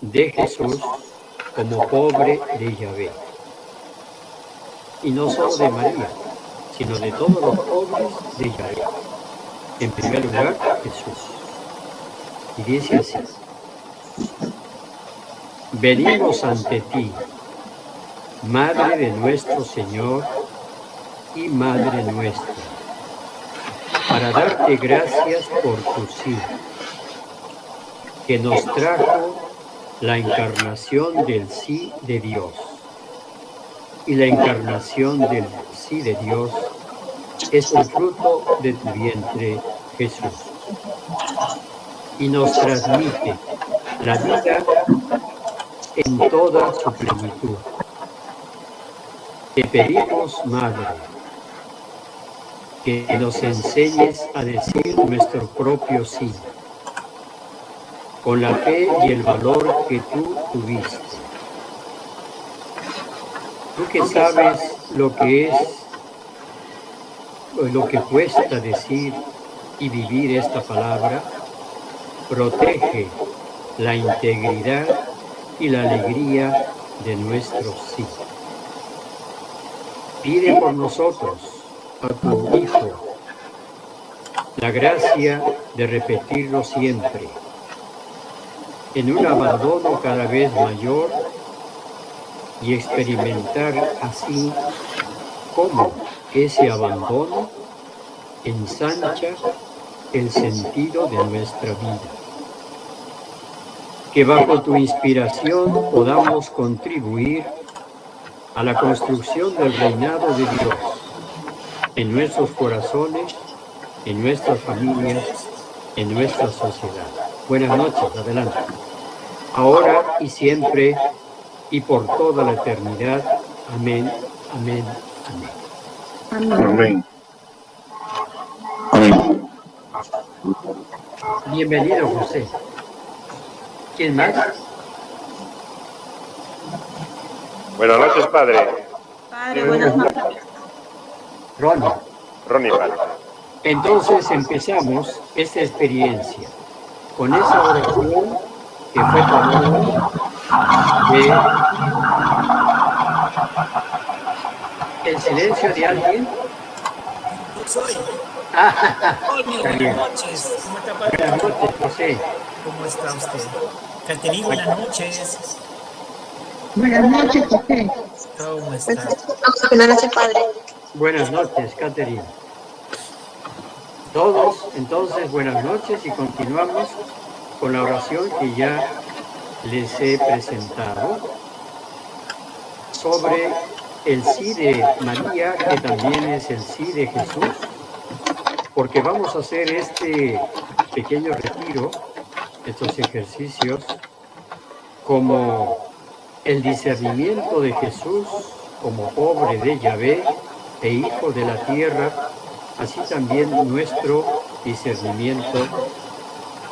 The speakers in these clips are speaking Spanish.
de Jesús como pobre de Yahvé. Y no solo de María, sino de todos los pobres de Yahvé. En primer lugar, Jesús. Y dice así: venimos ante ti, Madre de nuestro Señor y Madre nuestra, para darte gracias por tu sí, que nos trajo la encarnación del sí de Dios. Y la encarnación del sí de Dios es el fruto de tu vientre, Jesús. Y nos transmite la vida en toda su plenitud. Te pedimos, Madre, que nos enseñes a decir nuestro propio sí, con la fe y el valor que tú tuviste. Tú que sabes lo que es, lo que cuesta decir y vivir esta palabra, protege la integridad y la alegría de nuestro sí. Pide por nosotros, a tu Hijo, la gracia de repetirlo siempre, en un abandono cada vez mayor, y experimentar así cómo ese abandono ensancha el sentido de nuestra vida. Que bajo tu inspiración podamos contribuir a la construcción del reinado de Dios en nuestros corazones, en nuestras familias, en nuestra sociedad. Buenas noches, adelante. Ahora y siempre y por toda la eternidad. Amén, amén, amén. Amén. Amén. Bienvenido, José. ¿Quién más? Buenas noches, padre. Padre, buenas noches. Ronnie, padre. Entonces empezamos esta experiencia con esa oración que fue tomada de el silencio de alguien. Yo soy. Está bien. Buenas noches. ¿Cómo está, padre? Buenas noches, José. ¿Cómo está usted? Caterín, buenas noches. Buenas noches, José. ¿Cómo está? Buenas noches, padre. Buenas noches, Caterina. Todos, entonces, buenas noches y continuamos con la oración que ya les he presentado sobre el sí de María, que también es el sí de Jesús, porque vamos a hacer este pequeño retiro, estos ejercicios, como el discernimiento de Jesús como pobre de Yahvé e hijo de la tierra, así también nuestro discernimiento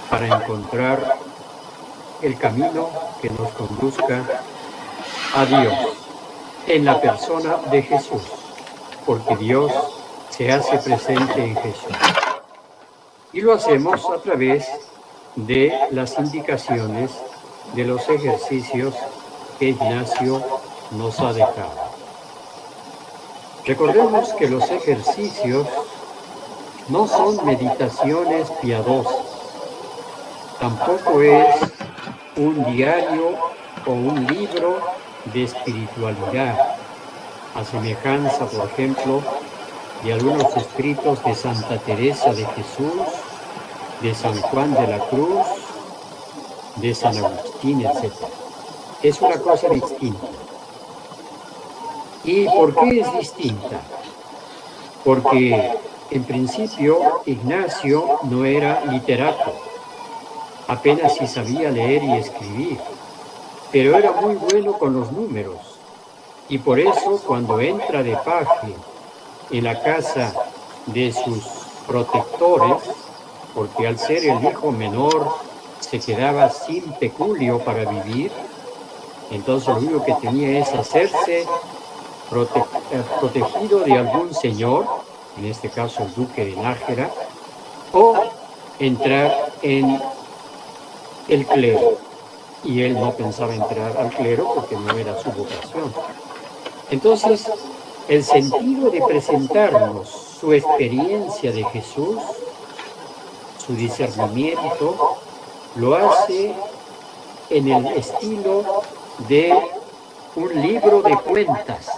para encontrar el camino que nos conduzca a Dios en la persona de Jesús, porque Dios se hace presente en Jesús. Y lo hacemos a través de las indicaciones de los ejercicios que Ignacio nos ha dejado. Recordemos que los ejercicios no son meditaciones piadosas, tampoco es un diario o un libro de espiritualidad, a semejanza, por ejemplo, de algunos escritos de Santa Teresa de Jesús, de San Juan de la Cruz, de San Agustín, etc. Es una cosa distinta. ¿Y por qué es distinta? Porque en principio Ignacio no era literato, apenas si sabía leer y escribir, pero era muy bueno con los números, y por eso cuando entra de paje en la casa de sus protectores, porque al ser el hijo menor se quedaba sin peculio para vivir, entonces lo único que tenía es hacerse protegido de algún señor, en este caso el duque de Nájera, o entrar en el clero. y él no pensaba entrar al clero porque no era su vocación. Entonces, el sentido de presentarnos su experiencia de Jesús, su discernimiento, lo hace en el estilo de un libro de cuentas.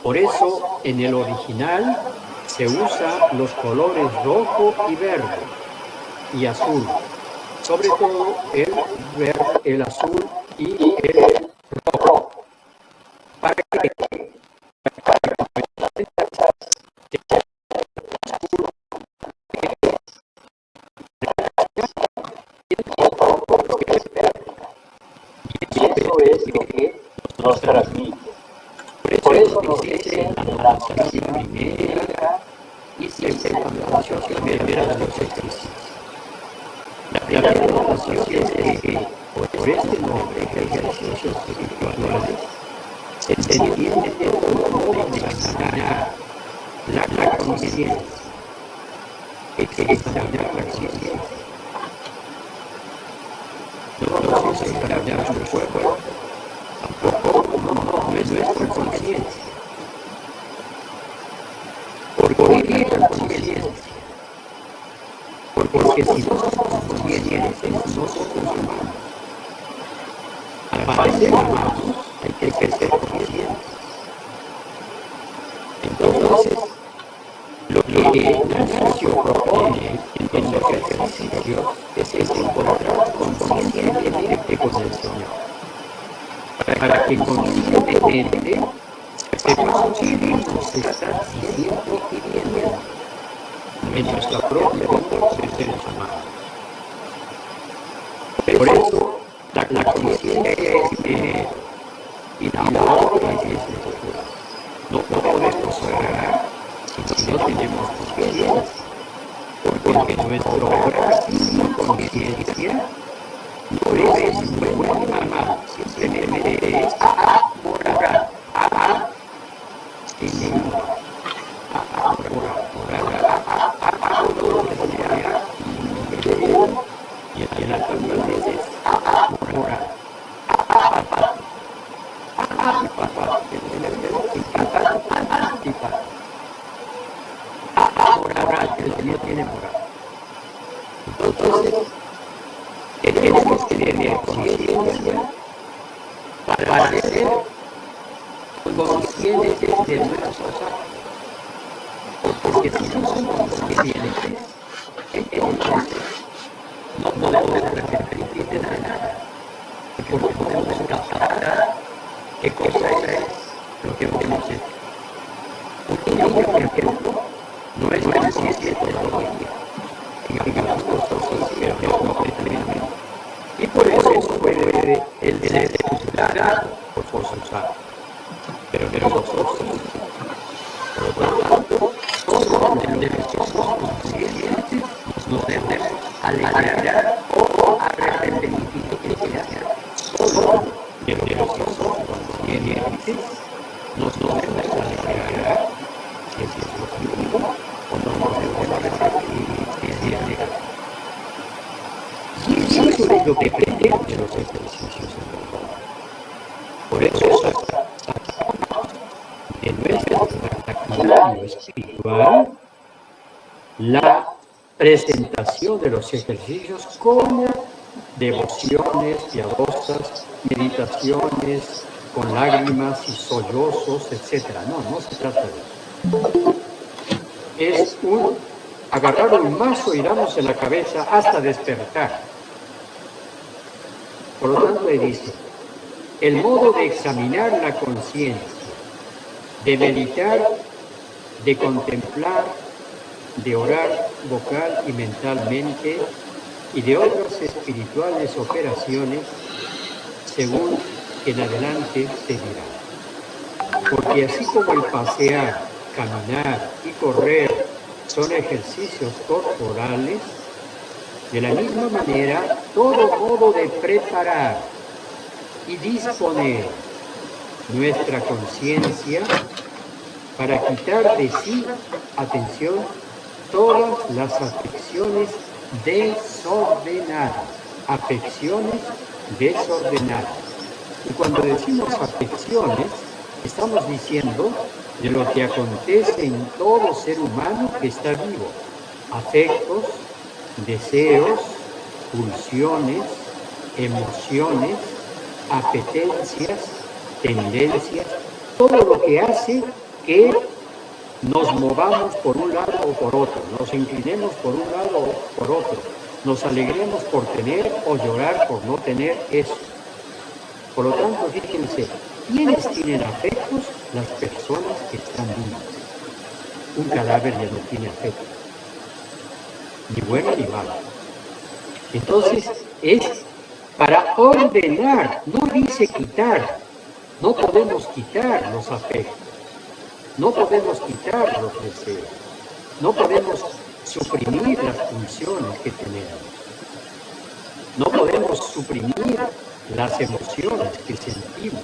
Por eso, en el original se usa los colores rojo y verde y azul, sobre todo el verde, el azul y el rojo, para que eso es lo que nos transmite. Por eso nos dice la oración primera y segunda oración primera de los ejercicios. La primera oración es que por este nombre de ejercicios espirituales se entiende el modo de examinar la conciencia, examinar la conciencia. No se examinar su cuerpo, tampoco no es nuestra conciencia. Por vivir la conciencia. Porque si no somos conscientes, no somos humanos. Para ser humanos hay que ser conscientes. Entonces, lo que la ejercicio propone en los ejercicios es encontrar conscientemente con el Señor. Para que conscientemente sepamos qué nos está diciendo y pidiendo en nuestra propia vida de seres humanos. Por eso, la conciencia es primero y la otra es necesaria. No podemos orar si no tenemos conciencia, porque nuestro orar sin conciencia no es buena, simplemente es orar, sin orar. Y en la también es orar. Orar, el Señor tiene moral. Entonces, tenemos que tener conciencia para ser conscientes de nuestros actos. Porque si no somos conscientes, entonces no podemos arrepentir de nada. Porque podemos captar qué cosa es lo que hemos hecho. Porque yo, por ejemplo, no es consciente todavía. Digamos cosas que no completamente. Y por eso puede el ser juzgado por sus actos. Pero nosotros, por lo tanto, todos debemos ser conscientes, nos debemos alegrar o arrepentir de que se haga. Solo debemos ser conscientes, nos debemos alegrar, si es lo mismo, o no nos debemos arrepentir de que se haga. Y eso es lo que pretende los ejercicios en verdad. Por eso en nuestro vocabulario espiritual la presentación de los ejercicios como devociones piadosas, meditaciones con lágrimas y sollozos, etc. No se trata de eso. Es agarrar un mazo y darnos en la cabeza hasta despertar. Por lo tanto, le dice, el modo de examinar la conciencia, de meditar, de contemplar, de orar vocal y mentalmente y de otras espirituales operaciones, según en adelante se dirá. Porque así como el pasear, caminar y correr son ejercicios corporales, de la misma manera, todo modo de preparar y disponer nuestra conciencia para quitar de sí, atención, todas las afecciones desordenadas, afecciones desordenadas. Y cuando decimos afecciones, estamos diciendo de lo que acontece en todo ser humano que está vivo. Afectos, deseos, pulsiones, emociones, apetencias, tendencias, todo lo que hace que nos movamos por un lado o por otro, nos inclinemos por un lado o por otro, nos alegremos por tener o llorar por no tener eso. Por lo tanto, fíjense, ¿quiénes tienen afectos? Las personas que están vivas. Un cadáver ya no tiene afecto, ni bueno ni malo. Entonces, es para ordenar, no dice quitar. No podemos quitar los afectos, no podemos quitar los deseos, no podemos suprimir las pulsiones que tenemos, no podemos suprimir las emociones que sentimos,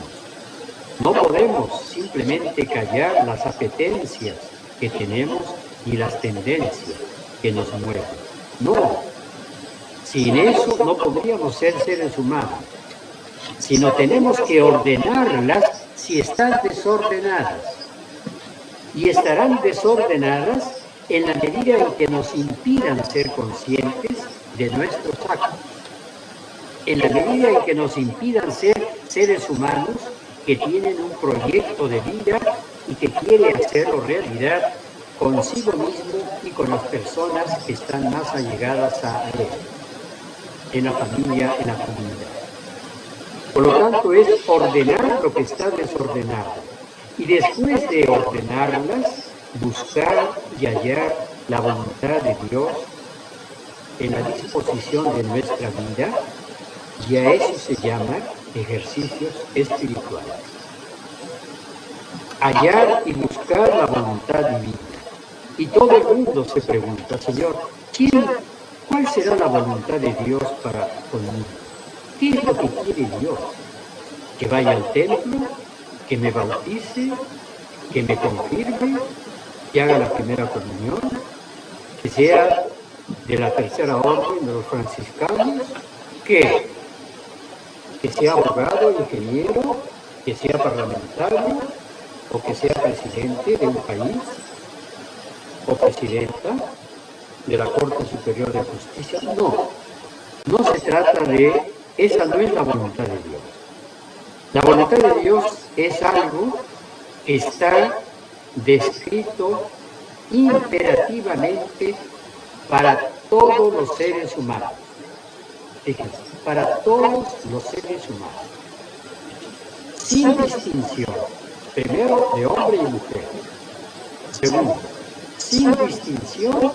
no podemos simplemente callar las apetencias que tenemos y las tendencias que nos mueven. No, sin eso no podríamos ser seres humanos, sino tenemos que ordenarlas si están desordenadas. Y estarán desordenadas en la medida en que nos impidan ser conscientes de nuestros actos. En la medida en que nos impidan ser seres humanos que tienen un proyecto de vida y que quiere hacerlo realidad consigo mismo y con las personas que están más allegadas a él, en la familia, en la comunidad. Por lo tanto, es ordenar lo que está desordenado. Y después de ordenarlas, buscar y hallar la voluntad de Dios en la disposición de nuestra vida, y a eso se llama ejercicios espirituales. Hallar y buscar la voluntad divina. Y todo el mundo se pregunta, Señor, ¿cuál será la voluntad de Dios para conmigo? ¿Qué es lo que quiere Dios? ¿Que vaya al templo? ¿Que me bautice? ¿Que me confirme? ¿Que haga la primera comunión? ¿Que sea de la tercera orden de los franciscanos? ¿Que sea abogado, ingeniero? ¿Que sea parlamentario? ¿O que sea presidente de un país? ¿O presidenta de la Corte Superior de Justicia? No se trata de... Esa no es la voluntad de Dios. La voluntad de Dios es algo que está descrito imperativamente para todos los seres humanos. Fíjense, para todos los seres humanos. Sin distinción. Primero, de hombre y mujer. Segundo, sin distinción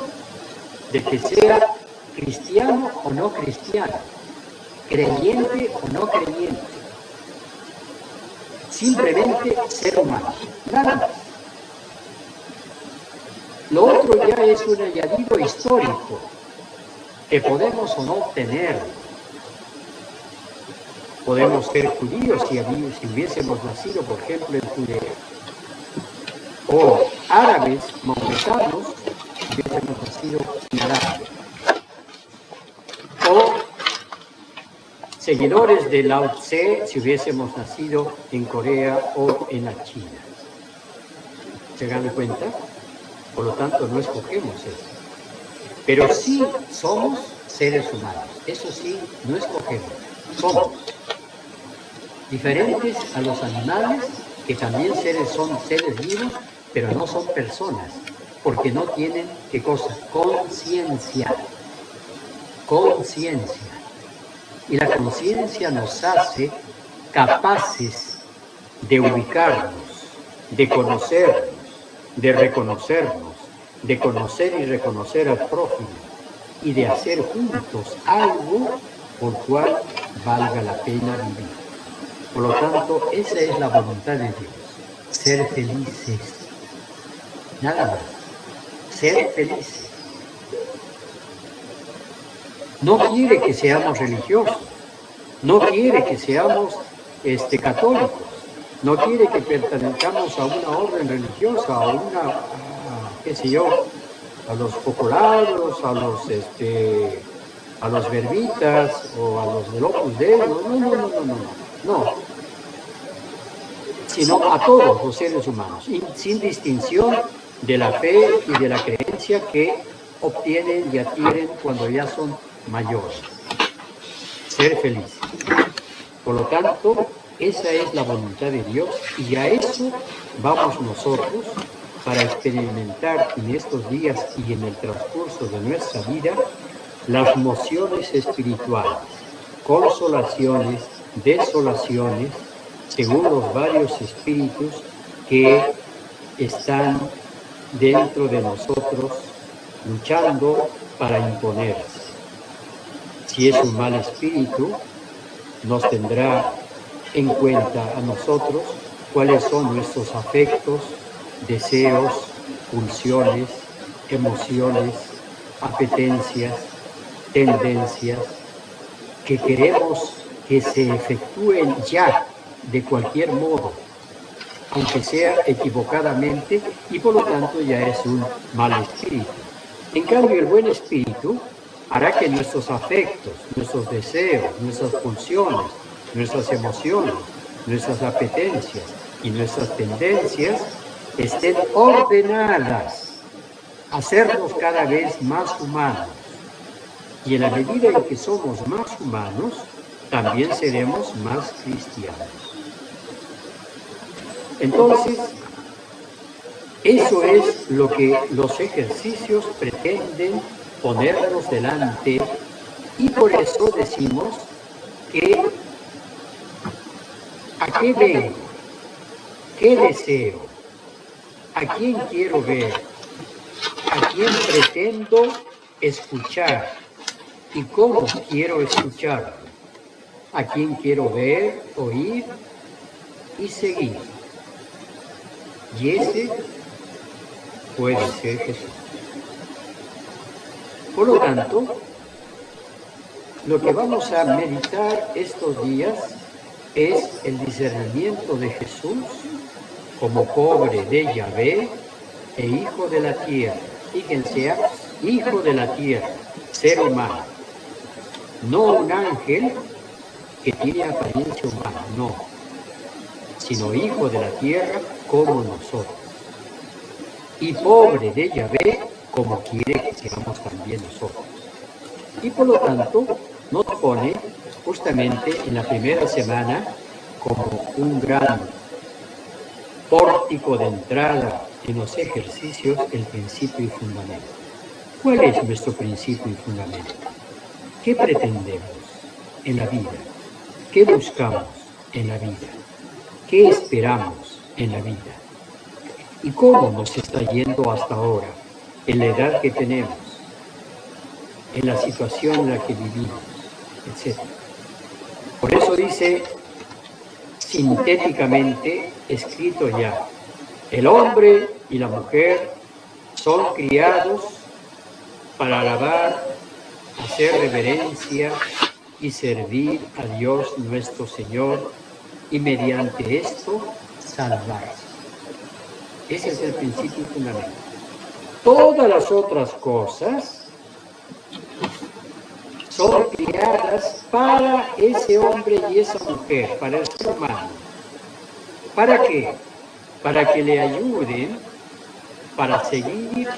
de que sea cristiano o no cristiano, creyente o no creyente, simplemente ser humano, nada más. Lo otro ya es un añadido histórico que podemos o no tener. Podemos ser judíos si hubiésemos nacido, por ejemplo, en Judea, o árabes, maometanos, si hubiésemos nacido en Arabia, o seguidores de Lao Tse si hubiésemos nacido en Corea o en la China. ¿Se dan cuenta? Por lo tanto, no escogemos eso. Pero sí somos seres humanos. Eso sí, no escogemos. Somos diferentes a los animales, que también son seres vivos, pero no son personas, porque no tienen, ¿qué cosa? Conciencia. Conciencia. Y la conciencia nos hace capaces de ubicarnos, de conocernos, de reconocernos, de conocer y reconocer al prójimo, y de hacer juntos algo por cual valga la pena vivir. Por lo tanto, esa es la voluntad de Dios, ser felices. Nada más, ser felices. No quiere que seamos religiosos, no quiere que seamos católicos, no quiere que pertenezcamos a una orden religiosa, qué sé yo, a los populares, a los a los verbitas o a los del Opus Dei, no, sino a todos los seres humanos, sin distinción de la fe y de la creencia que obtienen y adquieren cuando ya son mayores. Ser felices. Por lo tanto, esa es la voluntad de Dios y a eso vamos nosotros para experimentar en estos días y en el transcurso de nuestra vida las mociones espirituales, consolaciones, desolaciones, según los varios espíritus que están dentro de nosotros luchando para imponerse. Si es un mal espíritu, nos tendrá en cuenta a nosotros cuáles son nuestros afectos, deseos, pulsiones, emociones, apetencias, tendencias, que queremos que se efectúen ya de cualquier modo, aunque sea equivocadamente, y por lo tanto ya es un mal espíritu. En cambio, el buen espíritu hará que nuestros afectos, nuestros deseos, nuestras pulsiones, nuestras emociones, nuestras apetencias y nuestras tendencias estén ordenadas, hacernos cada vez más humanos. Y en la medida en que somos más humanos, también seremos más cristianos. Entonces, eso es lo que los ejercicios pretenden ponernos delante, y por eso decimos que ¿a qué vengo? ¿Qué deseo? ¿A quién quiero ver? ¿A quién pretendo escuchar? ¿Y cómo quiero escucharlo? ¿A quién quiero ver, oír y seguir? Y ese puede ser Jesús. Por lo tanto, lo que vamos a meditar estos días es el discernimiento de Jesús como pobre de Yahvé e hijo de la tierra. Fíjense, hijo de la tierra, ser humano. No un ángel que tiene apariencia humana, no, sino hijo de la tierra como nosotros. Y pobre de Yahvé como quiere que seamos también nosotros. Y por lo tanto, nos pone justamente en la primera semana como un gran pórtico de entrada en los ejercicios el principio y fundamento. ¿Cuál es nuestro principio y fundamento? ¿Qué pretendemos en la vida? ¿Qué buscamos en la vida? ¿Qué esperamos en la vida? ¿Y cómo nos está yendo hasta ahora, en la edad que tenemos, en la situación en la que vivimos, etc.? Por eso dice sintéticamente, escrito ya, el hombre y la mujer son criados para alabar, hacer reverencia y servir a Dios nuestro Señor, y mediante esto salvarse. Ese es el principio fundamental. Todas las otras cosas son creadas para ese hombre y esa mujer, para el ser humano. ¿Para qué? Para que le ayuden para seguir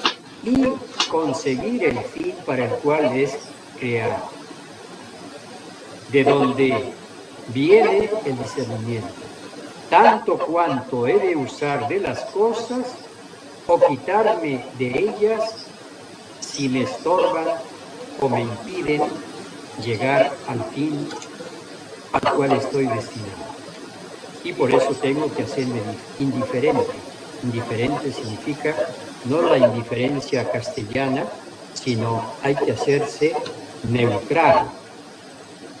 y conseguir el fin para el cual es creado. De donde viene el discernimiento. Tanto cuanto he de usar de las cosas o quitarme de ellas si me estorban o me impiden llegar al fin al cual estoy destinado. Y por eso tengo que hacerme indiferente. Indiferente significa no la indiferencia castellana, sino hay que hacerse neutral.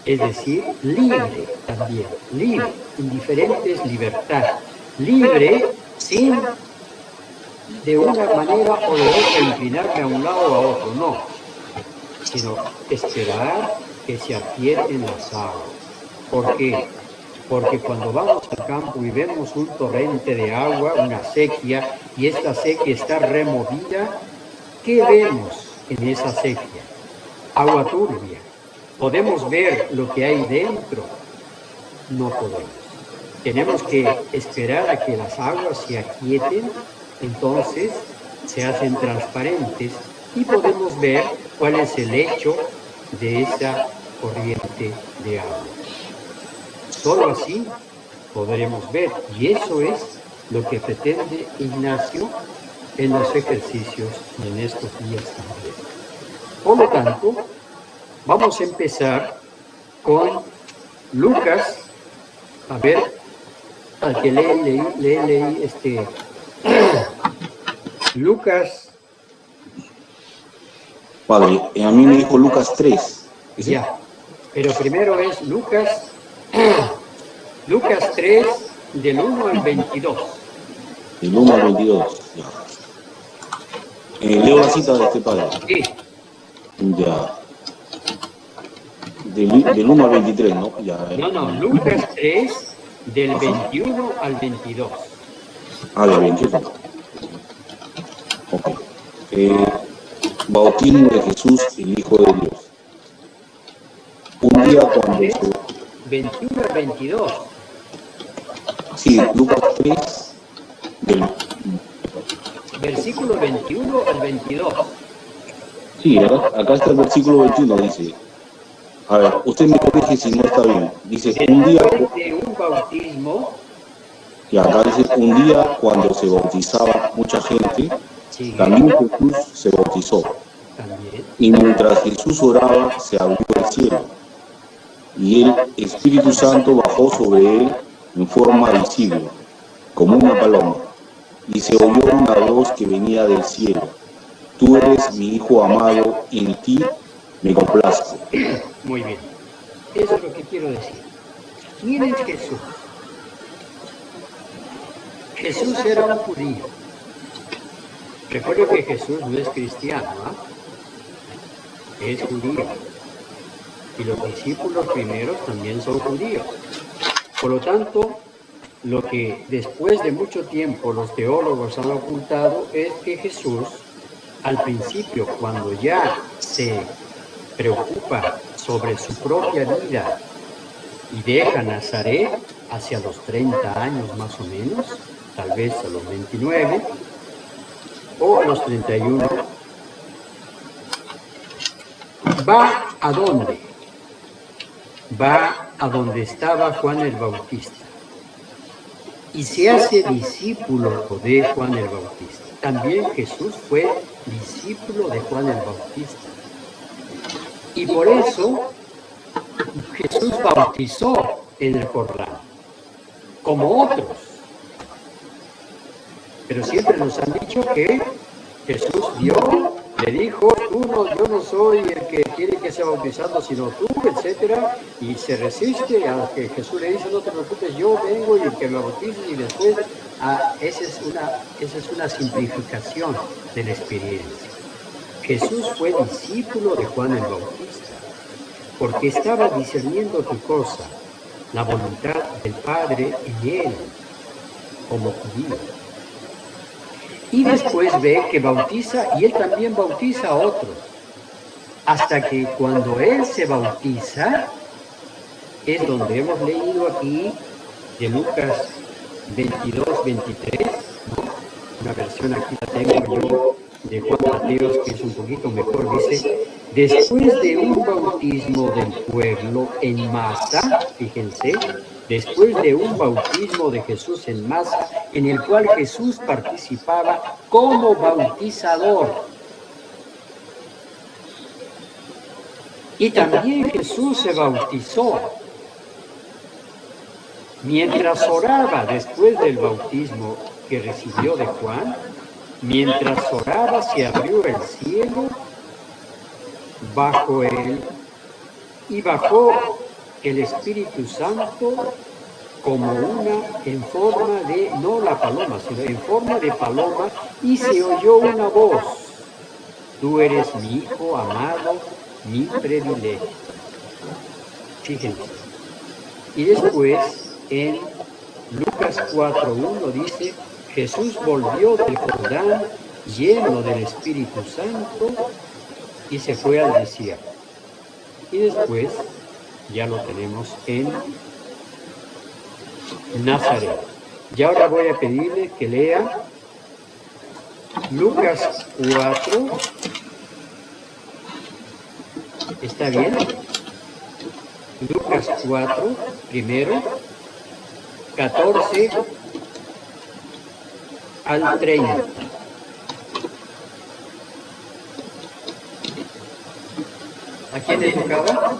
Es decir, libre también, libre. Indiferente es libertad. Libre sin de una manera o de otra inclinarme a un lado o a otro, no. Sino esperar que se aquieten las aguas. ¿Por qué? Porque cuando vamos al campo y vemos un torrente de agua, una sequía, y esta sequía está removida, ¿qué vemos en esa sequía? Agua turbia. ¿Podemos ver lo que hay dentro? No podemos. Tenemos que esperar a que las aguas se aquieten, entonces se hacen transparentes y podemos ver cuál es el lecho de esa corriente de agua. Solo así podremos ver, y eso es lo que pretende Ignacio en los ejercicios y en estos días también. Por lo tanto, vamos a empezar con Lucas. A ver, al que leí Lucas. Padre, a mí me dijo Lucas 3. ¿Sí? Ya, pero primero es Lucas 3, del 1 al 22. Del 1 al 22, ya. Leo la cita de este padre. Sí. Ya. Del 1 al 23, ¿no? Ya. No, Lucas 3, del 21 al 22. Ah, del 21. Ok. Bautismo de Jesús, el Hijo de Dios. Un día cuando se... 21 al 22. Sí, Lucas 3, del... Versículo 21 al 22. Sí, acá está el versículo 21, dice... A ver, usted me corrige si no está bien. Dice, un día... Después de un bautismo... Y acá dice, un día cuando se bautizaba mucha gente, Sigue. también Jesús se bautizó. También. Y mientras Jesús oraba, se abrió el cielo. Y el Espíritu Santo bajó sobre él en forma visible, como una paloma. Y se oyó una voz que venía del cielo. Tú eres mi Hijo amado, y en ti me complazco. Muy bien. Eso es lo que quiero decir. ¿Quién es Jesús? Jesús era un judío. Recuerdo que Jesús no es cristiano, es judío. Y los discípulos primeros también son judíos. Por lo tanto, lo que después de mucho tiempo los teólogos han ocultado es que Jesús, al principio, cuando ya se preocupa sobre su propia vida y deja Nazaret hacia los 30 años más o menos, tal vez a los 29 o a los 31, ¿va a dónde? Va a donde estaba Juan el Bautista y se hace discípulo de Juan el Bautista. También Jesús fue discípulo de Juan el Bautista. Y por eso Jesús bautizó en el Jordán, como otros. Pero siempre nos han dicho que Jesús le dijo, yo no soy el que tiene que ser bautizado, sino tú, etcétera, y se resiste a que Jesús le dice, no te preocupes, yo vengo y el que me bautice, y después, esa es una simplificación de la experiencia. Jesús fue discípulo de Juan el Bautista, porque estaba discerniendo qué cosa, la voluntad del Padre en él, como judío. Y después ve que bautiza, y él también bautiza a otros, hasta que cuando él se bautiza, es donde hemos leído aquí de Lucas 22, 23, ¿no? Una versión aquí la tengo yo, de Juan Mateos, que es un poquito mejor, dice, después de un bautismo del pueblo en masa, fíjense, después de un bautismo de Jesús en masa, en el cual Jesús participaba como bautizador. Y también Jesús se bautizó. Mientras oraba después del bautismo que recibió de Juan, mientras oraba se abrió el cielo bajo él y bajó el Espíritu Santo como en forma de, no la paloma, sino en forma de paloma, y se oyó una voz, tú eres mi Hijo amado, mi predilecto. Fíjense. Y después, en Lucas 4:1 dice, Jesús volvió del Jordán lleno del Espíritu Santo y se fue al desierto. Y después ya lo tenemos en Nazaret. Y ahora voy a pedirle que lea Lucas 4. ¿Está bien? Lucas 4, primero, 14 al 30. ¿A quién le tocaba?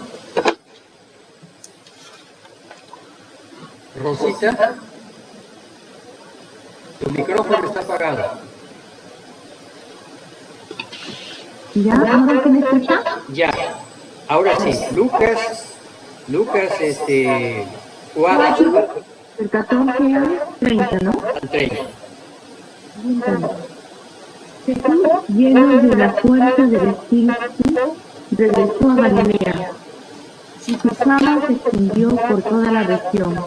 Rosita, tu micrófono está apagado. ¿Ya? ¿Ahora se me escucha? Ya, ahora sí, Lucas 4 El 14 al 30, ¿no? al 30. Jesús, lleno de la fuerza del Espíritu, regresó a Galilea, y su fama se extendió por toda la región.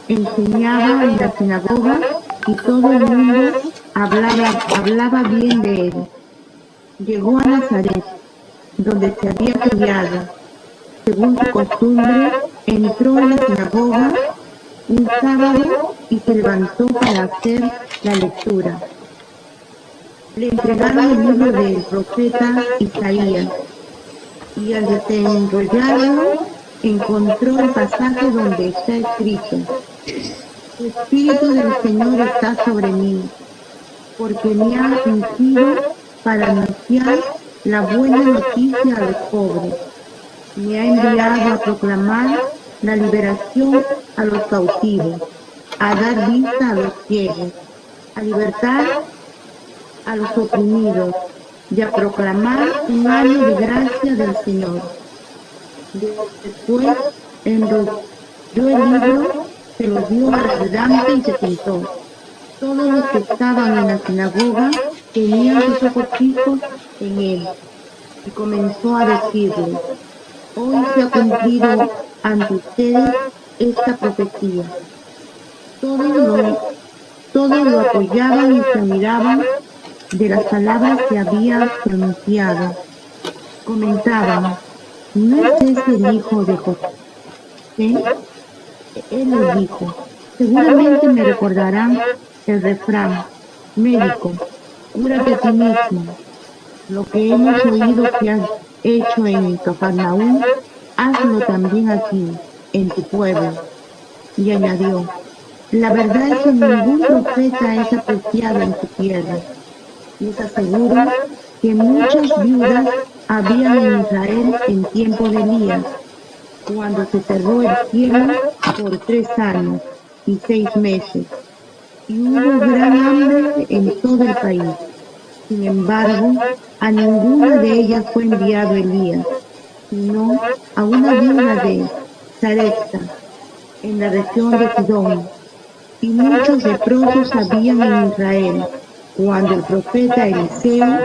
Enseñaba en la sinagoga y todo el mundo hablaba bien de él. Llegó a Nazaret, donde se había criado. Según su costumbre, entró en la sinagoga un sábado y se levantó para hacer la lectura. Le entregaron el libro del profeta Isaías, y al desenrollarlo encontró el pasaje donde está escrito: El Espíritu del Señor está sobre mí, porque me ha ungido para anunciar la buena noticia a los pobres. Me ha enviado a proclamar la liberación a los cautivos, a dar vista a los ciegos, a libertar a los oprimidos y a proclamar un año de gracia del Señor. Después enrolló el libro, se lo dio al ayudante y se sentó. Todos los que estaban en la sinagoga tenían sus ojos fijos en él, y comenzó a decirles: Hoy se ha cumplido ante ustedes esta profecía. Todos lo apoyaban y se admiraban de las palabras que había pronunciado. Comentaban: ¿no es ese el hijo de José? Él les dijo: seguramente me recordarán el refrán: médico, cúrate a ti mismo. Lo que hemos oído que has hecho en Cafarnaúm, hazlo también aquí, en tu pueblo. Y añadió: la verdad es que ningún profeta es apreciado en su tierra. Les aseguro que muchas viudas había en Israel en tiempo de Elías, cuando se cerró el cielo por 3 años y 6 meses, y hubo gran hambre en todo el país. Sin embargo, a ninguna de ellas fue enviado Elías, sino a una viuda de Sarepta, en la región de Sidón. Y muchos leprosos habían en Israel cuando el profeta Eliseo,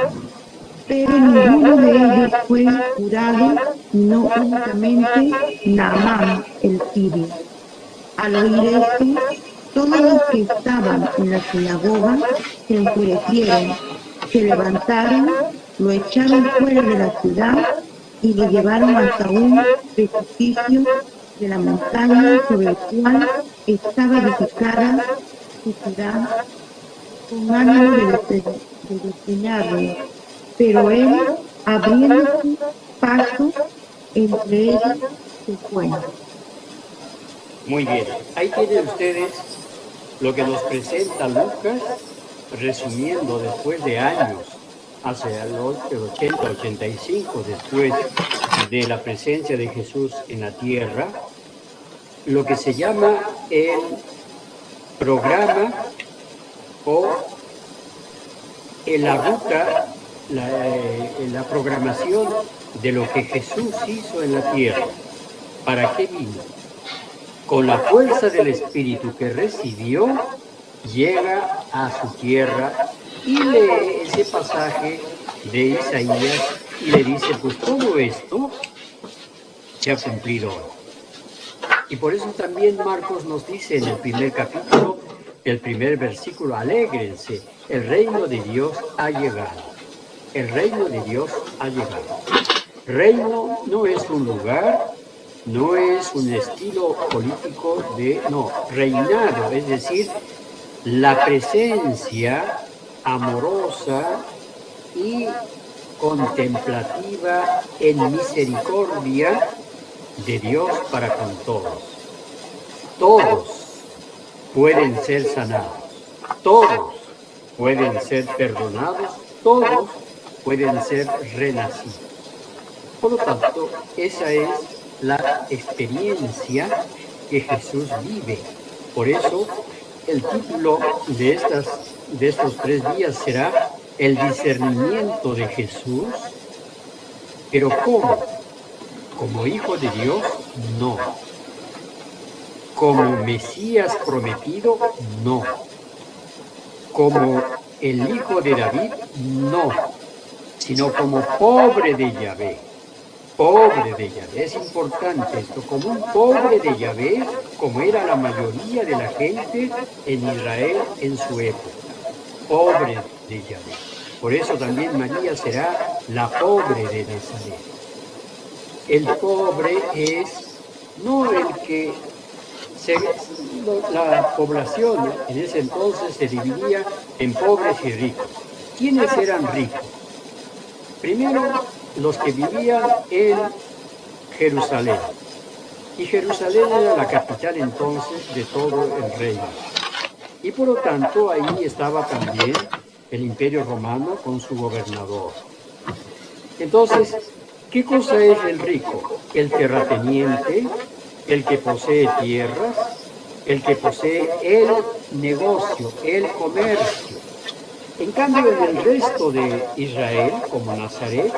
pero ninguno de ellos fue curado, sino únicamente Naamán el sirio. Al oír esto, todos los que estaban en la sinagoga se enfurecieron, se levantaron, lo echaron fuera de la ciudad y lo llevaron hasta un precipicio de la montaña sobre el cual estaba edificada su ciudad, con ánimo de despeñarlo. Pero él, abriéndose paso entre ellos, se fue. Muy bien, ahí tienen ustedes lo que nos presenta Lucas, resumiendo después de años, hacia el 80-85, después de la presencia de Jesús en la tierra, lo que se llama el programa o en la ruta, la programación de lo que Jesús hizo en la tierra. ¿Para qué vino? Con la fuerza del Espíritu que recibió, llega a su tierra y lee ese pasaje de Isaías y le dice: pues todo esto se ha cumplido hoy. Y por eso también Marcos nos dice en el primer capítulo, el primer versículo: alégrense, el reino de Dios ha llegado. El reino de Dios ha llegado. Reino no es un lugar, no es un estilo político reinado, es decir, la presencia amorosa y contemplativa en misericordia de Dios para con todos. Todos pueden ser sanados, todos pueden ser perdonados, todos pueden ser renacidos. Por lo tanto, esa es la experiencia que Jesús vive. Por eso, el título de estos 3 días será el discernimiento de Jesús. ¿Pero cómo? ¿Como Hijo de Dios? No. ¿Como Mesías prometido? No. ¿Como el Hijo de David? No. Sino como pobre de Yahvé. Pobre de Yahvé. Es importante esto. Como un pobre de Yahvé, como era la mayoría de la gente en Israel en su época. Pobre de Yahvé. Por eso también María será la pobre de Nazaret. El pobre es no el que la población en ese entonces se dividía en pobres y ricos. ¿Quiénes eran ricos? Primero, los que vivían en Jerusalén. Y Jerusalén era la capital entonces de todo el reino. Y por lo tanto ahí estaba también el Imperio Romano con su gobernador. Entonces, ¿qué cosa es el rico? El terrateniente, el que posee tierras, el que posee el negocio, el comercio. En cambio, en el resto de Israel, como Nazaret,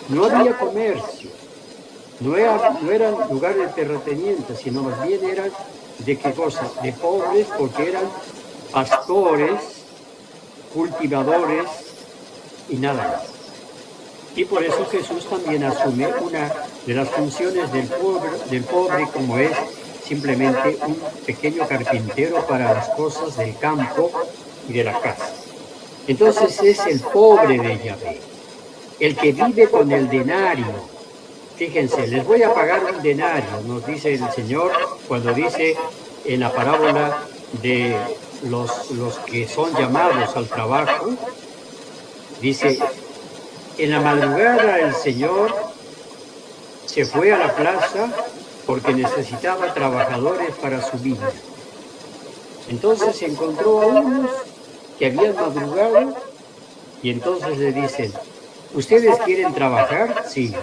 no había comercio. No eran lugares de terratenientes, sino más bien eran de qué cosa, de pobres, porque eran pastores, cultivadores y nada más. Y por eso Jesús también asume una de las funciones del pobre como es simplemente un pequeño carpintero para las cosas del campo y de la casa. Entonces es el pobre de Yahvé, el que vive con el denario. Fíjense, les voy a pagar un denario, nos dice el Señor cuando dice en la parábola de los que son llamados al trabajo, dice, en la madrugada el Señor se fue a la plaza porque necesitaba trabajadores para su viña. Entonces encontró a unos que habían madrugado y entonces le dicen, ¿ustedes quieren trabajar? Sí.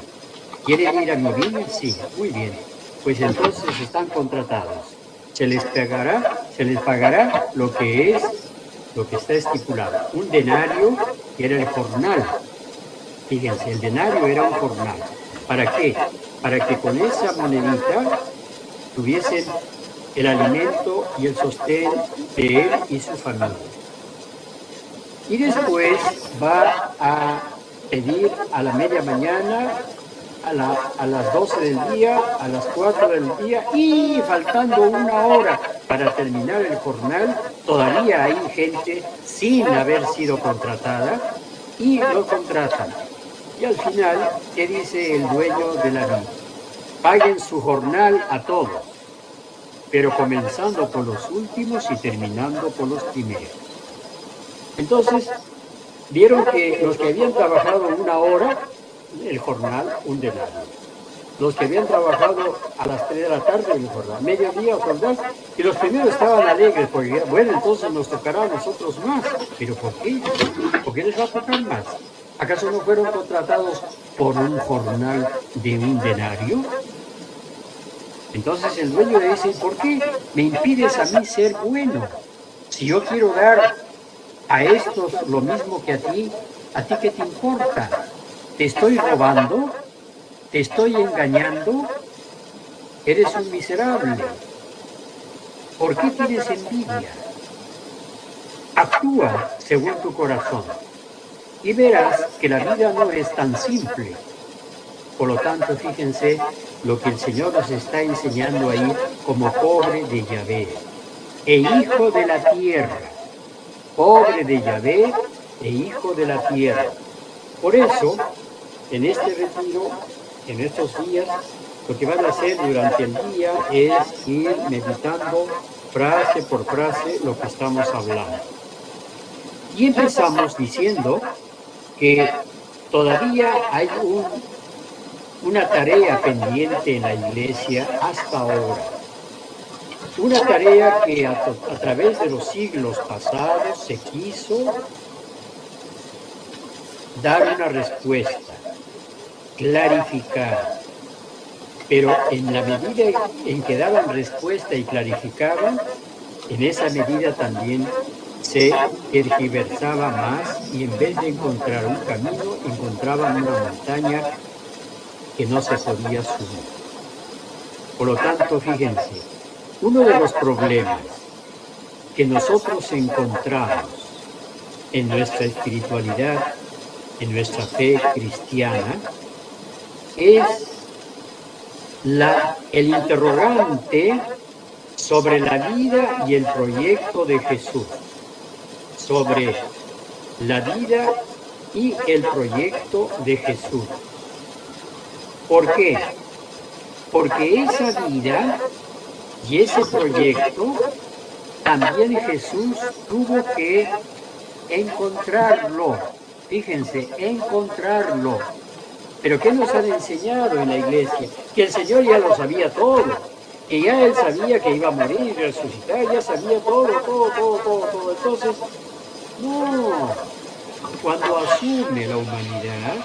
¿Quieren ir a mi viña? Sí. Muy bien. Pues entonces están contratados. Se les pagará lo que está estipulado. Un denario que era el jornal. Fíjense, el denario era un jornal. ¿Para qué? Para que con esa monedita tuviesen el alimento y el sostén de él y su familia. Y después va a pedir a la media mañana, a las 12 del día, a las 4 del día y faltando 1 hora para terminar el jornal, todavía hay gente sin haber sido contratada y lo contratan. Y al final, ¿qué dice el dueño de la viña? Paguen su jornal a todos, pero comenzando por los últimos y terminando por los primeros. Entonces, vieron que los que habían trabajado 1 hora, el jornal, un denario. Los que habían trabajado a las 3 de la tarde, el jornal, mediodía, jornal, y los primeros estaban alegres, porque, bueno, entonces nos tocará a nosotros más. ¿Pero por qué? ¿Por qué les va a tocar más? ¿Acaso no fueron contratados por un jornal de un denario? Entonces el dueño le dice, ¿por qué me impides a mí ser bueno? Si yo quiero dar a estos lo mismo que a ti qué te importa? ¿Te estoy robando? ¿Te estoy engañando? Eres un miserable. ¿Por qué tienes envidia? Actúa según tu corazón y verás que la vida no es tan simple. Por lo tanto, fíjense lo que el Señor nos está enseñando ahí como pobre de Yahvé e hijo de la tierra. Pobre de Yahvé e hijo de la tierra. Por eso, en este retiro, en estos días, lo que van a hacer durante el día es ir meditando frase por frase lo que estamos hablando. Y empezamos diciendo que todavía hay una tarea pendiente en la iglesia hasta ahora. Una tarea que a través de los siglos pasados se quiso dar una respuesta, clarificar. Pero en la medida en que daban respuesta y clarificaban, en esa medida también se tergiversaba más y en vez de encontrar un camino, encontraban una montaña que no se podía subir. Por lo tanto, fíjense, uno de los problemas que nosotros encontramos en nuestra espiritualidad, en nuestra fe cristiana, es el interrogante sobre la vida y el proyecto de Jesús, sobre la vida y el proyecto de Jesús. ¿Por qué? Porque esa vida y ese proyecto también Jesús tuvo que encontrarlo. Fíjense, encontrarlo. Pero ¿qué nos han enseñado en la iglesia? Que el Señor ya lo sabía todo, que ya Él sabía que iba a morir y resucitar, ya sabía todo. Entonces, no, cuando asume la humanidad,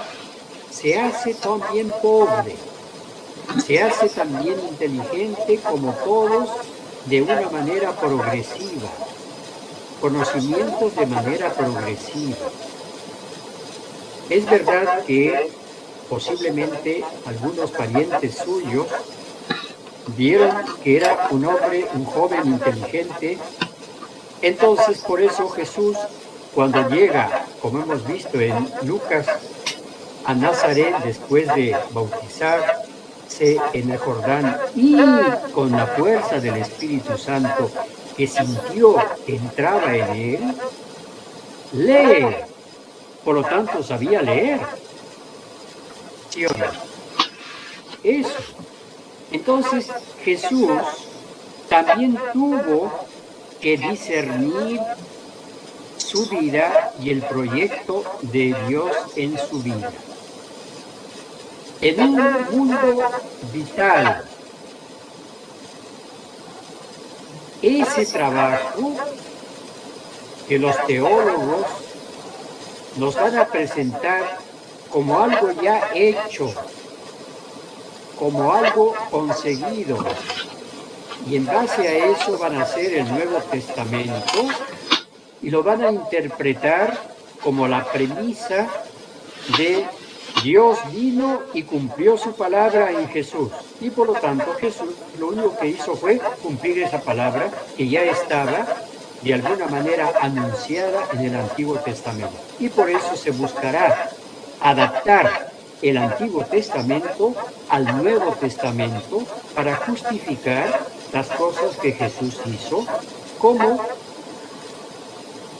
se hace también pobre, se hace también inteligente como todos de una manera progresiva, conocimientos de manera progresiva. Es verdad que posiblemente algunos parientes suyos vieron que era un hombre, un joven inteligente. Entonces, por eso Jesús, cuando llega, como hemos visto en Lucas, a Nazaret, después de bautizarse en el Jordán y con la fuerza del Espíritu Santo que sintió que entraba en él, lee. Por lo tanto, sabía leer. ¿Sí o no? Eso. Entonces, Jesús también tuvo que discernir su vida y el proyecto de Dios en su vida. En un mundo vital, ese trabajo que los teólogos nos van a presentar como algo ya hecho, como algo conseguido, y en base a eso van a hacer el Nuevo Testamento y lo van a interpretar como la premisa de Dios vino y cumplió su palabra en Jesús, y por lo tanto Jesús lo único que hizo fue cumplir esa palabra que ya estaba de alguna manera anunciada en el Antiguo Testamento, y por eso se buscará adaptar el Antiguo Testamento al Nuevo Testamento para justificar las cosas que Jesús hizo como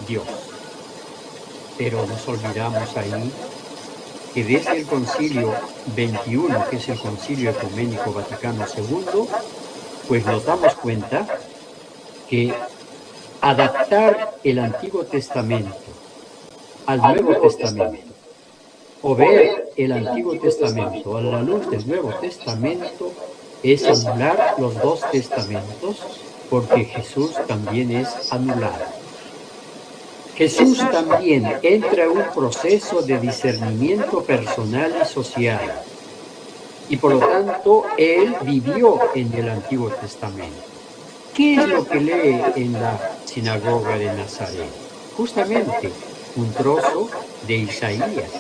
Dios. Pero nos olvidamos ahí que desde el Concilio 21, que es el Concilio Ecuménico Vaticano II, pues nos damos cuenta que adaptar el Antiguo Testamento al Nuevo Testamento, o ver el Antiguo Testamento a la luz del Nuevo Testamento, es anular los dos testamentos, porque Jesús también es anulado. Jesús también entra en un proceso de discernimiento personal y social, y por lo tanto, Él vivió en el Antiguo Testamento. ¿Qué es lo que lee en la sinagoga de Nazaret? Justamente un trozo de Isaías.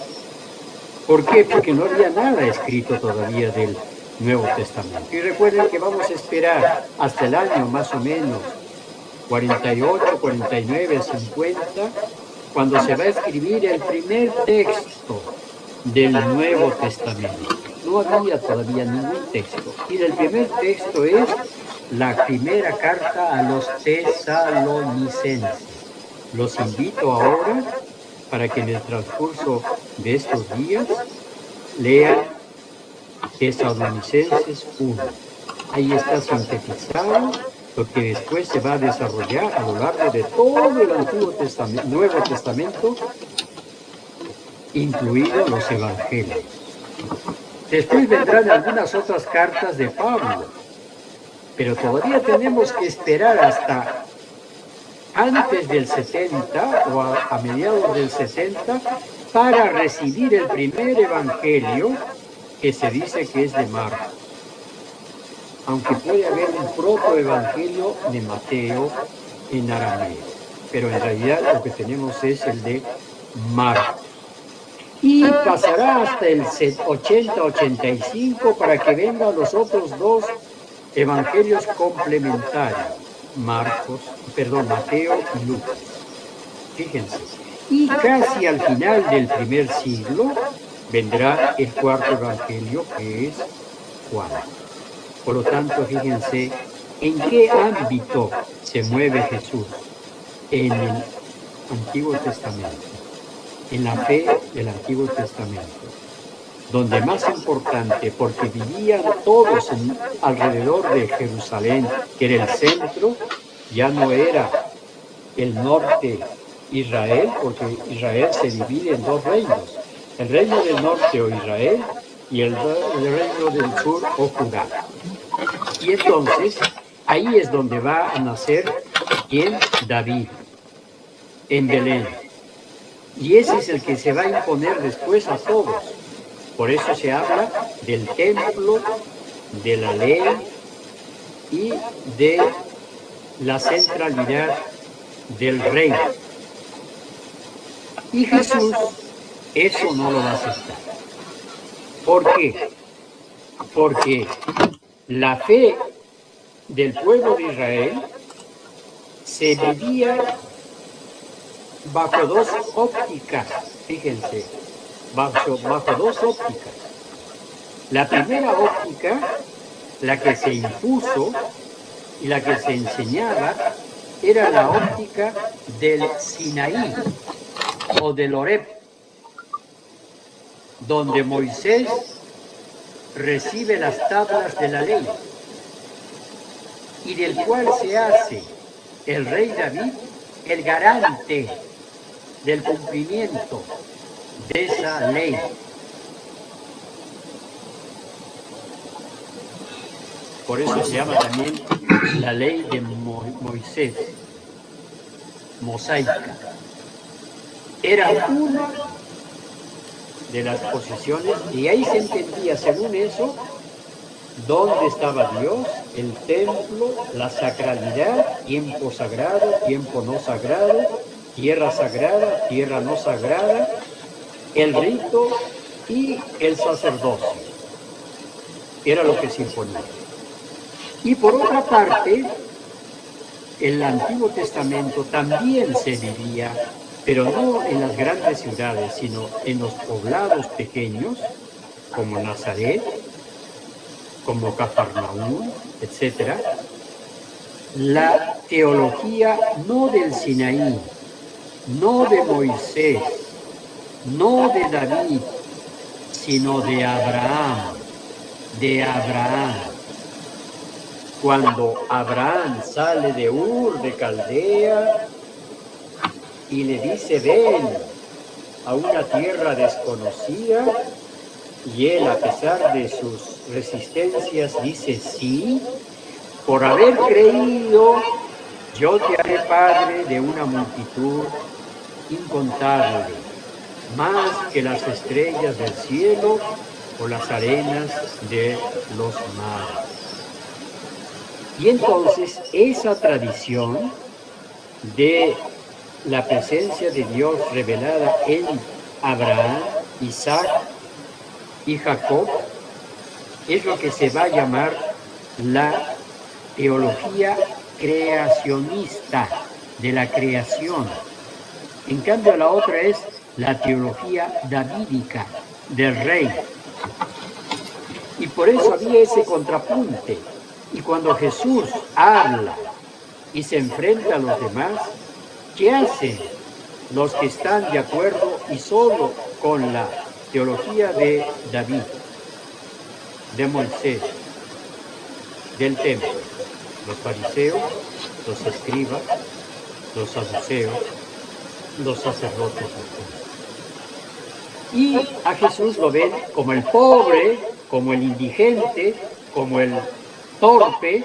¿Por qué? Porque no había nada escrito todavía del Nuevo Testamento. Y recuerden que vamos a esperar hasta el año más o menos 48, 49, 50, cuando se va a escribir el primer texto del Nuevo Testamento. No había todavía ningún texto. Y el primer texto es la primera carta a los tesalonicenses. Los invito ahora para que en el transcurso de estos días Lean Tesalonicenses 1. Ahí está sintetizado lo que después se va a desarrollar a lo largo de todo el Antiguo Testamento, Nuevo Testamento, incluidos los Evangelios. Después vendrán algunas otras cartas de Pablo, pero todavía tenemos que esperar hasta antes del 70 o a mediados del 60 para recibir el primer evangelio que se dice que es de Marcos. Aunque puede haber un protoevangelio de Mateo en arameo, pero en realidad lo que tenemos es el de Marcos. Y pasará hasta el 80-85 para que vengan los otros dos evangelios complementarios, Mateo y Lucas. Fíjense. Y casi al final del primer siglo vendrá el cuarto evangelio, que es Juan. Por lo tanto, fíjense en qué ámbito se mueve Jesús en el Antiguo Testamento, en la fe del Antiguo Testamento, donde más importante, porque vivían todos alrededor de Jerusalén, que era el centro, ya no era el norte Israel, porque Israel se divide en dos reinos, el reino del norte o Israel y el reino del sur o Judá. Y entonces, ahí es donde va a nacer ¿quién? David, en Belén. Y ese es el que se va a imponer después a todos. Por eso se habla del templo, de la ley y de la centralidad del reino. Y Jesús eso no lo va a aceptar. ¿Por qué? Porque la fe del pueblo de Israel se vivía bajo dos ópticas, fíjense, bajo dos ópticas. La primera óptica, la que se impuso y la que se enseñaba, era la óptica del Sinaí o del Horeb, donde Moisés recibe las tablas de la ley y del cual se hace el rey David el garante del cumplimiento de esa ley. Por eso se llama también la ley de Moisés, mosaica. Era una de las posiciones y ahí se entendía, según eso, dónde estaba Dios, el templo, la sacralidad, tiempo sagrado, tiempo no sagrado, tierra sagrada, tierra no sagrada, el rito y el sacerdocio. Era lo que se imponía. Y por otra parte, el Antiguo Testamento también se vivía, pero no en las grandes ciudades, sino en los poblados pequeños, como Nazaret, como Cafarnaúm, etc. La teología no del Sinaí, no de Moisés, no de David, sino de Abraham, Cuando Abraham sale de Ur de Caldea y le dice, ven a una tierra desconocida, y él, a pesar de sus resistencias, dice sí, por haber creído, yo te haré padre de una multitud incontable, más que las estrellas del cielo o las arenas de los mares. Y entonces esa tradición de la presencia de Dios revelada en Abraham, Isaac y Jacob es lo que se va a llamar la teología creacionista de la creación. En cambio, la otra es la teología davídica del rey. Y por eso había ese contrapunte. Y cuando Jesús habla y se enfrenta a los demás, ¿qué hacen los que están de acuerdo y solo con la teología de David, de Moisés, del templo, los fariseos, los escribas, los saduceos, los sacerdotes. Y a Jesús lo ven como el pobre, como el indigente, como el torpe,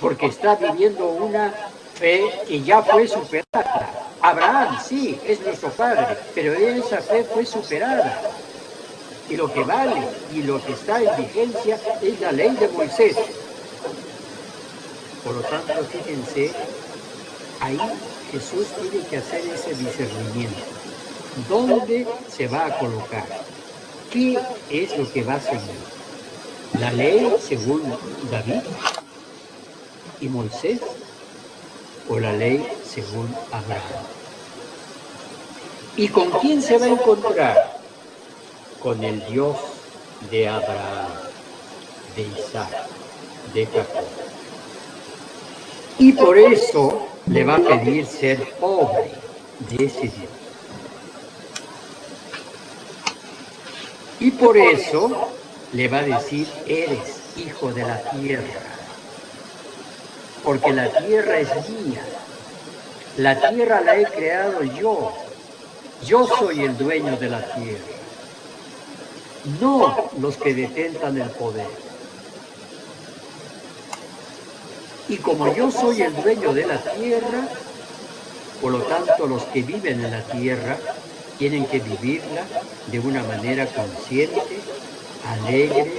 porque está viviendo una fe que ya fue superada. Abraham, sí, es nuestro padre, pero esa fe fue superada. Y lo que vale y lo que está en vigencia es la ley de Moisés. Por lo tanto, fíjense, ahí Jesús tiene que hacer ese discernimiento. ¿Dónde se va a colocar? ¿Qué es lo que va a seguir? ¿La ley según David y Moisés o la ley según Abraham? ¿Y con quién se va a encontrar? Con el Dios de Abraham, de Isaac, de Jacob. Y por eso le va a pedir ser pobre de ese Dios. Y por eso le va a decir, eres hijo de la tierra, porque la tierra es mía, la tierra la he creado yo soy el dueño de la tierra, no los que detentan el poder. Y como yo soy el dueño de la tierra, por lo tanto los que viven en la tierra tienen que vivirla de una manera consciente, alegre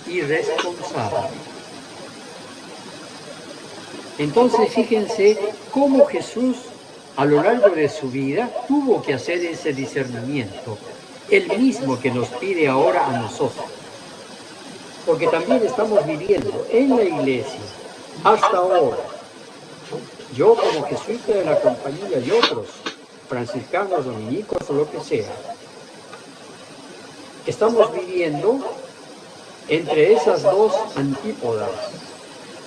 y responsable. Entonces fíjense cómo Jesús a lo largo de su vida tuvo que hacer ese discernimiento, el mismo que nos pide ahora a nosotros. Porque también estamos viviendo en la iglesia, hasta ahora, yo como jesuita de la compañía y otros, franciscanos, dominicos o lo que sea, estamos viviendo entre esas dos antípodas,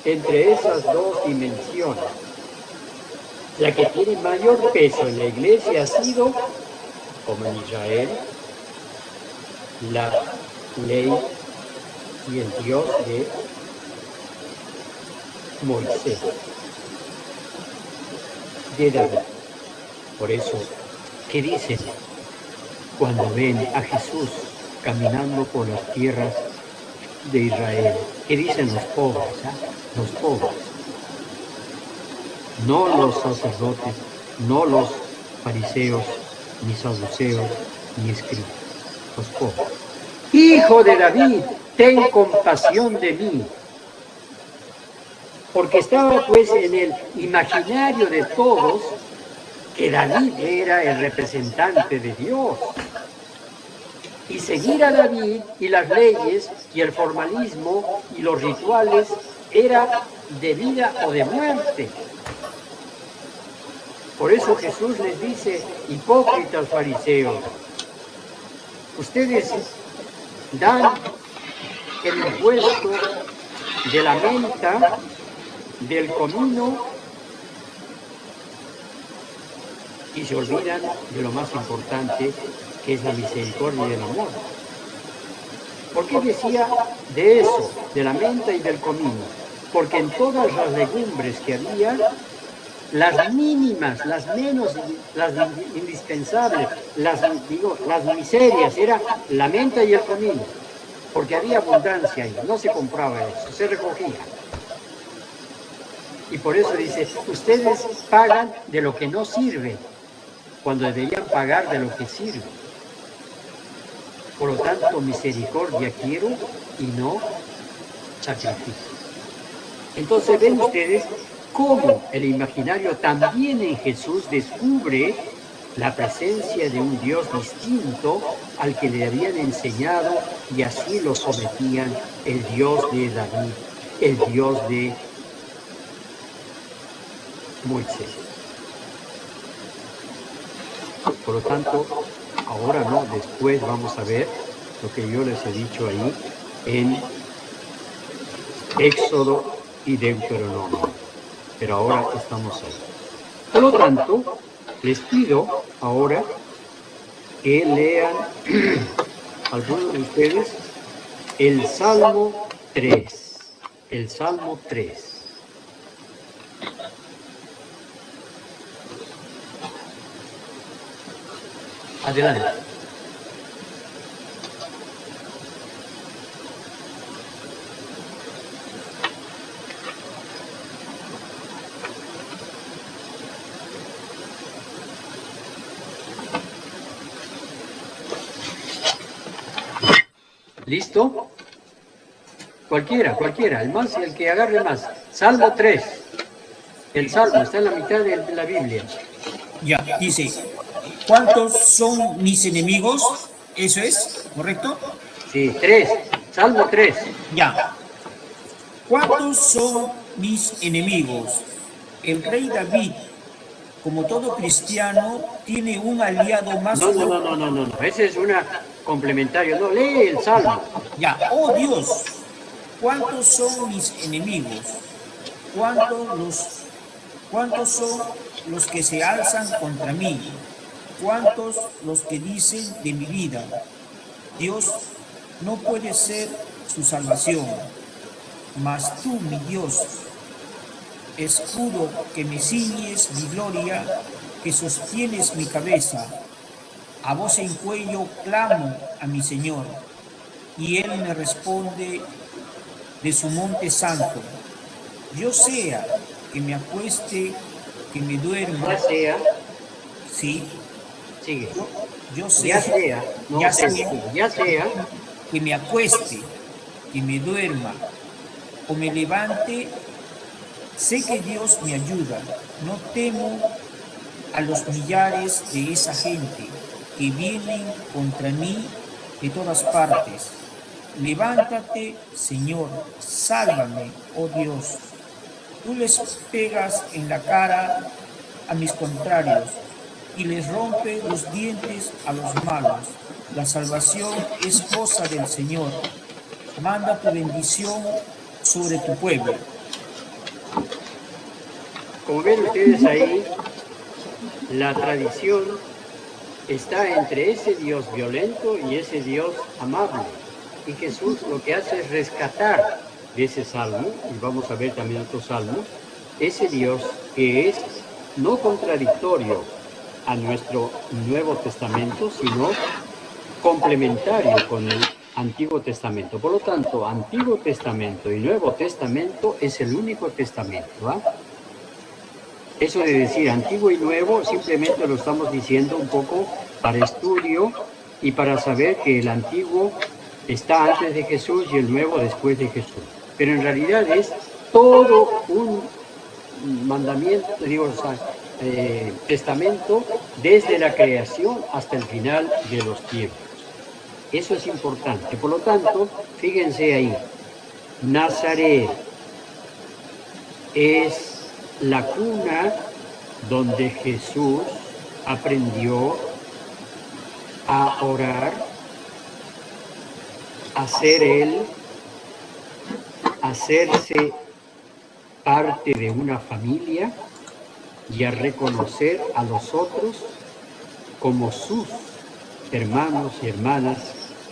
entre esas dos dimensiones. La que tiene mayor peso en la iglesia ha sido, como en Israel, la ley y el Dios de Moisés, de David. Por eso, ¿qué dicen cuando ven a Jesús caminando por las tierras de Israel? ¿Qué dicen los pobres? Los pobres. No los sacerdotes, no los fariseos, ni saduceos, ni escribas. Los pobres. Hijo de David, ten compasión de mí. Porque estaba pues en el imaginario de todos que David era el representante de Dios. Y seguir a David y las leyes y el formalismo y los rituales era de vida o de muerte. Por eso Jesús les dice, hipócritas fariseos, ustedes dan el impuesto de la menta, del comino, y se olvidan de lo más importante, que es la misericordia y el amor. ¿Por qué decía de eso, de la menta y del comino? Porque en todas las legumbres que había, las mínimas, las menos, las indispensables, las miserias, era la menta y el comino, porque había abundancia ahí, no se compraba eso, se recogía. Y por eso dice, ustedes pagan de lo que no sirve, cuando deberían pagar de lo que sirve. Por lo tanto, misericordia quiero y no sacrificio. Entonces ven ustedes cómo el imaginario también en Jesús descubre la presencia de un Dios distinto al que le habían enseñado, y así lo sometían, el Dios de David, el Dios de Moisés. Por lo tanto, ahora no, después vamos a ver lo que yo les he dicho ahí en Éxodo y Deuteronomio. Pero ahora estamos ahí. Por lo tanto, les pido ahora que lean algunos de ustedes el Salmo 3. El Salmo 3. Adelante. ¿Listo? Cualquiera, el que agarre más. Salmo 3. El Salmo está en la mitad de la Biblia. Ya, dice, ¿cuántos son mis enemigos? ¿Eso es correcto? Sí, 3. Salmo 3. Ya. ¿Cuántos son mis enemigos? El rey David, como todo cristiano, tiene un aliado más fuerte. No. Ese es una complementario. No, lee el Salmo. Ya, oh Dios, ¿cuántos son mis enemigos? ¿Cuántos son los que se alzan contra mí? ¿Cuántos los que dicen de mi vida? Dios no puede ser su salvación, mas tú, mi Dios, escudo que me ciñes mi gloria, que sostienes mi cabeza. A voz en cuello clamo a mi Señor, y Él me responde de su monte santo. Yo sea que me acueste, que me duerma. Ya sea. Sí. Sigue. Yo sé. Ya sea. No, ya sea. Ya sea. Que me acueste, que me duerma, o me levante. Sé que Dios me ayuda. No temo a los millares de esa gente que vienen contra mí de todas partes. Levántate, Señor, sálvame, oh Dios. Tú les pegas en la cara a mis contrarios y les rompes los dientes a los malos. La salvación es cosa del Señor. Manda tu bendición sobre tu pueblo. Como ven ustedes ahí, la tradición está entre ese Dios violento y ese Dios amable. Y Jesús lo que hace es rescatar de ese salmo, y vamos a ver también otros salmos, ese Dios que es no contradictorio a nuestro Nuevo Testamento, sino complementario con el Antiguo Testamento. Por lo tanto, Antiguo Testamento y Nuevo Testamento es el único testamento, ¿va? Eso de decir antiguo y nuevo simplemente lo estamos diciendo un poco para estudio y para saber que el antiguo está antes de Jesús y el nuevo después de Jesús. Pero en realidad es todo un mandamiento, testamento desde la creación hasta el final de los tiempos. Eso es importante. Por lo tanto, fíjense ahí, Nazaret es la cuna donde Jesús aprendió a orar, a ser él, a hacerse parte de una familia y a reconocer a los otros como sus hermanos y hermanas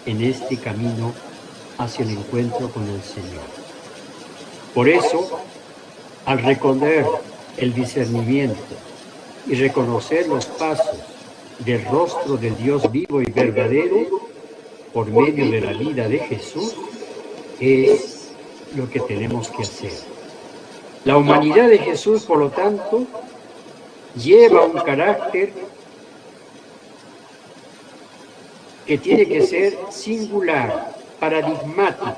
en este camino hacia el encuentro con el Señor. Por eso, al reconocer el discernimiento y reconocer los pasos del rostro del Dios vivo y verdadero por medio de la vida de Jesús, es lo que tenemos que hacer. La humanidad de Jesús, por lo tanto, lleva un carácter que tiene que ser singular, paradigmático,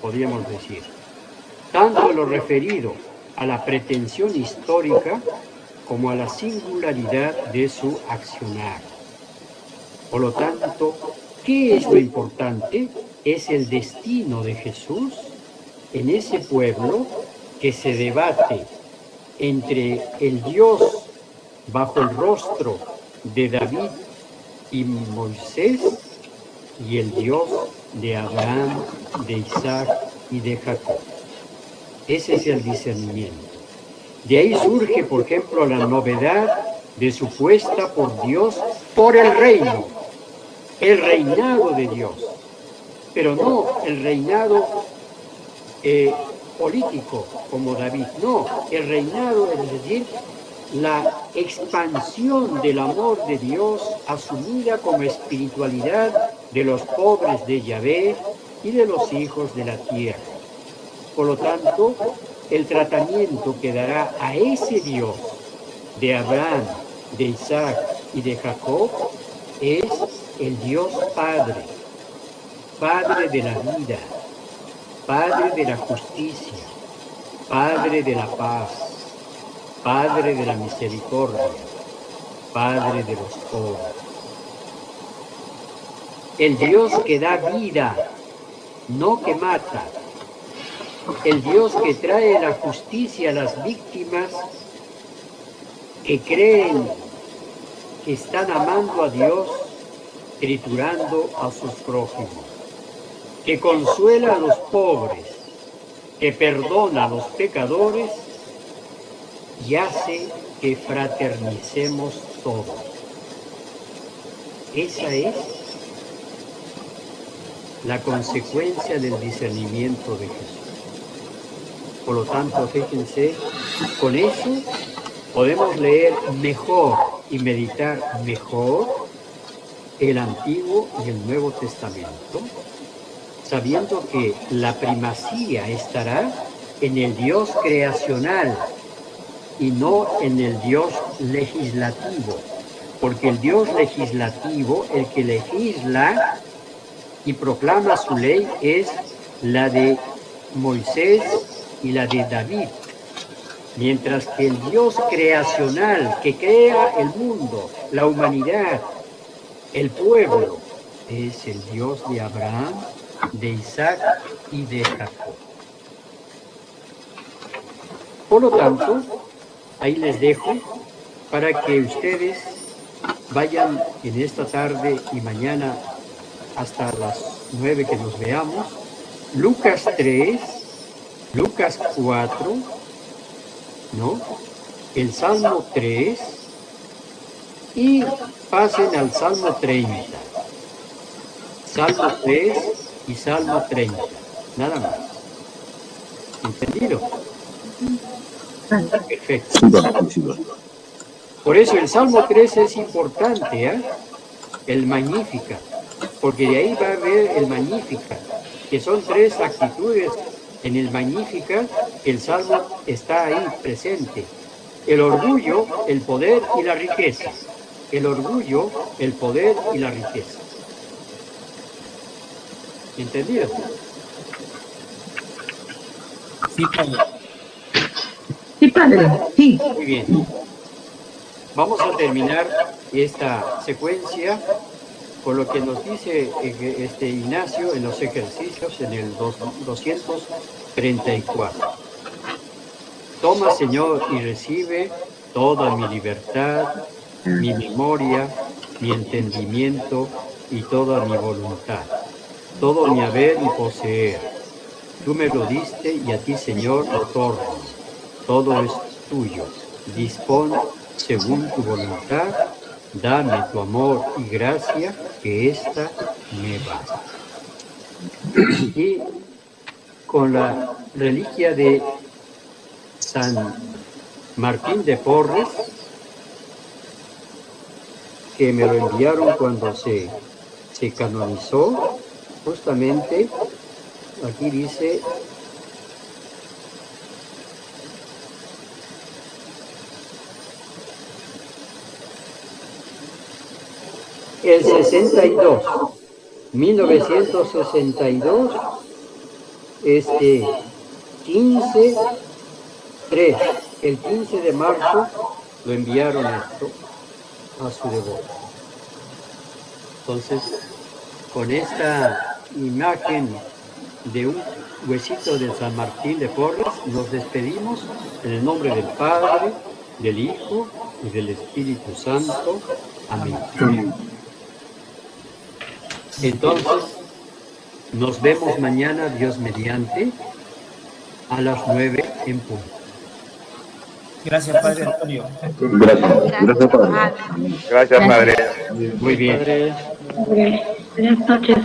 podríamos decir, tanto en lo referido a la pretensión histórica como a la singularidad de su accionar. Por lo tanto, ¿qué es lo importante? Es el destino de Jesús en ese pueblo que se debate entre el Dios bajo el rostro de David y Moisés y el Dios de Abraham, de Isaac y de Jacob. Ese es el discernimiento. De ahí surge, por ejemplo, la novedad de su puesta por Dios por el reino. el reinado de Dios, pero no el reinado político como David, no, el reinado, es decir, la expansión del amor de Dios asumida como espiritualidad de los pobres de Yahvé y de los hijos de la tierra. Por lo tanto, el tratamiento que dará a ese Dios de Abraham, de Isaac y de Jacob es el Dios Padre, Padre de la vida, Padre de la justicia, Padre de la paz, Padre de la misericordia, Padre de los pobres. El Dios que da vida, no que mata. El Dios que trae la justicia a las víctimas que creen que están amando a Dios, triturando a sus prójimos, que consuela a los pobres, que perdona a los pecadores y hace que fraternicemos todos. Esa es la consecuencia del discernimiento de Jesús. Por lo tanto, fíjense, con eso podemos leer mejor y meditar mejor el Antiguo y el Nuevo Testamento, sabiendo que la primacía estará en el Dios creacional y no en el Dios legislativo, porque el Dios legislativo, el que legisla y proclama su ley, es la de Moisés y la de David, mientras que el Dios creacional que crea el mundo, la humanidad, el pueblo, es el Dios de Abraham, de Isaac y de Jacob. Por lo tanto, ahí les dejo para que ustedes vayan en esta tarde y mañana hasta las 9 que nos veamos, Lucas 3, Lucas 4, ¿no? El Salmo 3 y pasen al Salmo 30. Salmo 3 y Salmo 30. Nada más. ¿Entendido? Perfecto. Por eso el Salmo 3 es importante, ¿eh? El Magnífica, porque de ahí va a haber el Magnífica, que son 3 actitudes en el Magnífica. El Salmo está ahí presente: el orgullo, el poder y la riqueza. El orgullo, el poder y la riqueza. ¿Entendido? Sí, padre. Sí, padre, sí. Muy bien. Vamos a terminar esta secuencia con lo que nos dice Ignacio en los ejercicios en el 234. Toma, Señor, y recibe toda mi libertad, mi memoria, mi entendimiento y toda mi voluntad, todo mi haber y poseer. Tú me lo diste y a ti, Señor, lo otorgo. Todo es tuyo. Dispón según tu voluntad. Dame tu amor y gracia, que ésta me basta. Y con la reliquia de San Martín de Porres, que me lo enviaron cuando se canonizó, justamente aquí dice: el 62, 1962, 15/3, el 15 de marzo lo enviaron esto a su devoto. Entonces, con esta imagen de un huesito de San Martín de Porres, nos despedimos en el nombre del Padre, del Hijo y del Espíritu Santo. Amén. Entonces, nos vemos mañana, Dios mediante, a las 9 en punto. Gracias, Padre Antonio. Gracias, Padre. Gracias, Padre. Muy bien. Buenas noches.